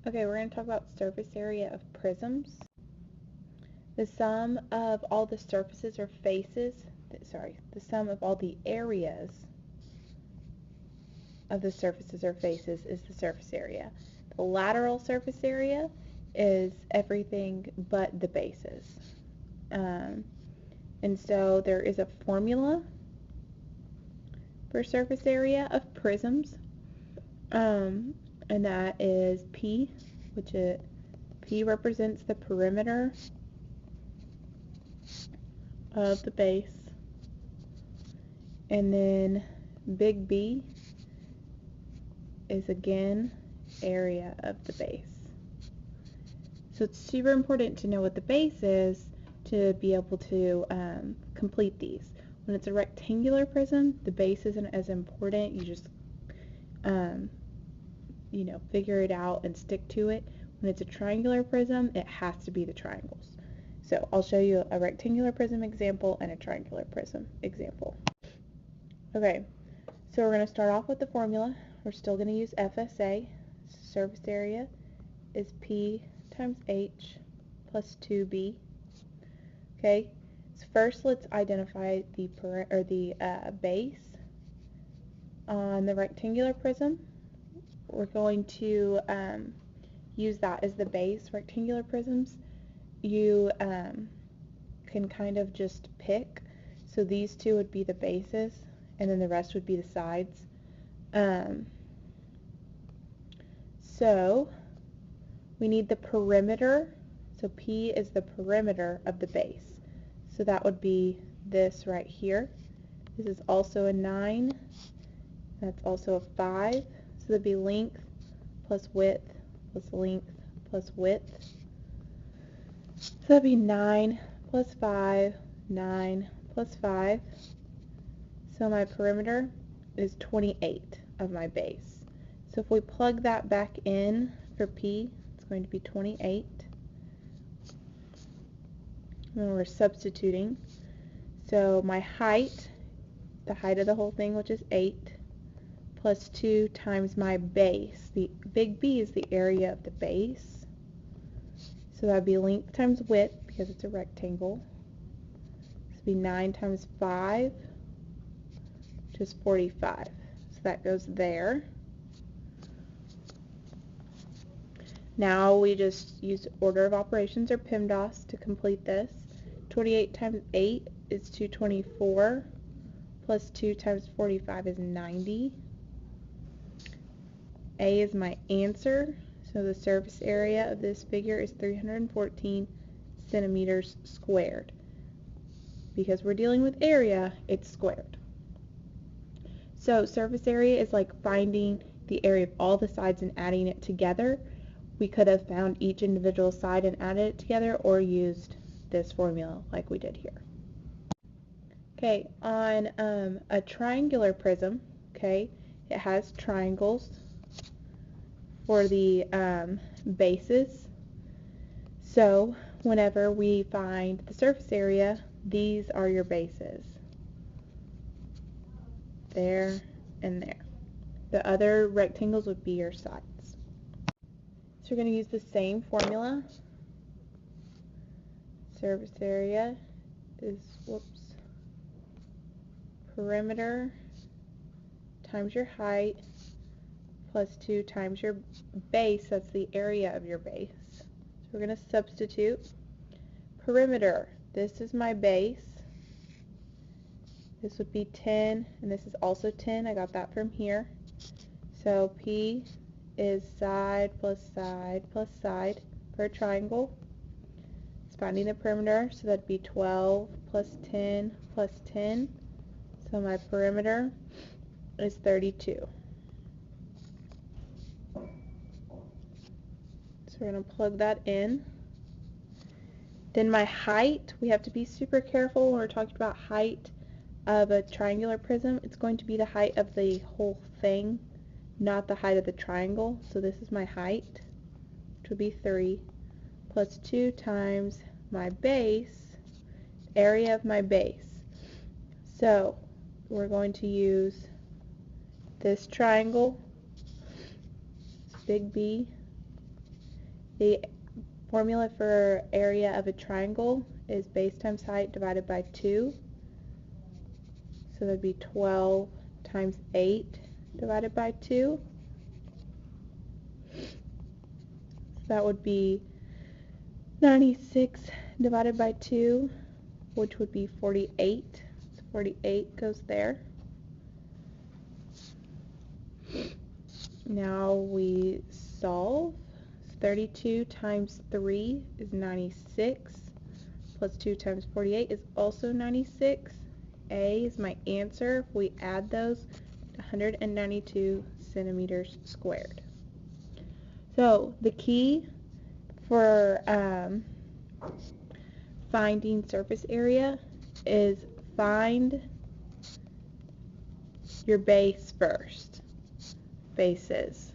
Okay, we're going to talk about surface area of prisms. The sum of all the surfaces or faces, the sum of all the areas of the surfaces or faces is the surface area. The lateral surface area is everything but the bases. And so there is a formula for surface area of prisms, and that is P, which P represents the perimeter of the base, and then big B is again area of the base. So it's super important to know what the base is to be able to complete these. When it's a rectangular prism, the base isn't as important. You just figure it out and stick to it. When it's a triangular prism, it has to be the triangles. So I'll show you a rectangular prism example and a triangular prism example. Okay, so we're going to start off with the formula. We're still going to use FSA. Surface area is P times H plus 2B. Okay, so first let's identify the base on the rectangular prism. We're going to use that as the base. Rectangular prisms, you can kind of just pick. So these two would be the bases, and then the rest would be the sides. So we need the perimeter. So P is the perimeter of the base. So that would be this right here. This is also a 9. That's also a 5. So that'd be length plus width plus length plus width. So that'd be 9 plus 5, 9 plus 5. So my perimeter is 28 of my base. So if we plug that back in for P, it's going to be 28. And we're substituting. So my height, the height of the whole thing, which is 8, plus 2 times my base. The big B is the area of the base. So that would be length times width, because it's a rectangle. This would be 9 times 5, which is 45. So that goes there. Now we just use order of operations, or PEMDAS, to complete this. 28 times 8 is 224, plus 2 times 45 is 90. A is my answer, so the surface area of this figure is 314 centimeters squared. Because we're dealing with area, it's squared. So surface area is like finding the area of all the sides and adding it together. We could have found each individual side and added it together, or used this formula like we did here. Okay, on a triangular prism, okay, it has triangles for the bases. So whenever we find the surface area, these are your bases. There and there. The other rectangles would be your sides. So we're going to use the same formula. Surface area is, perimeter times your height plus 2 times your base. That's the area of your base. So we're going to substitute. Perimeter, this is my base. This would be 10, and this is also 10. I got that from here. So P is side plus side plus side for a triangle. It's finding the perimeter, so that'd be 12 plus 10 plus 10. So my perimeter is 32. So we're going to plug that in. Then my height, we have to be super careful when we're talking about height of a triangular prism. It's going to be the height of the whole thing, not the height of the triangle. So this is my height, which would be 3, plus 2 times my base, area of my base. So we're going to use this triangle, big B, The formula for area of a triangle is base times height divided by 2. So that would be 12 times 8 divided by 2. So that would be 96 divided by 2, which would be 48. So 48 goes there. Now we solve. 32 times 3 is 96, plus 2 times 48 is also 96. A is my answer. If we add those, 192 centimeters squared. So the key for finding surface area is find your base first. Bases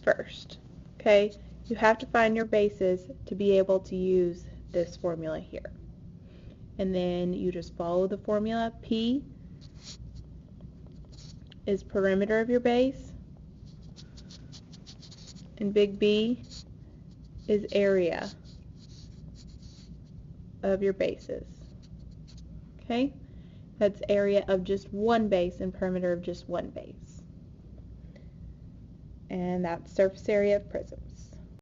first. Okay? You have to find your bases to be able to use this formula here. And then you just follow the formula. P is perimeter of your base, and big B is area of your bases. Okay? That's area of just one base and perimeter of just one base. And that's surface area of prisms.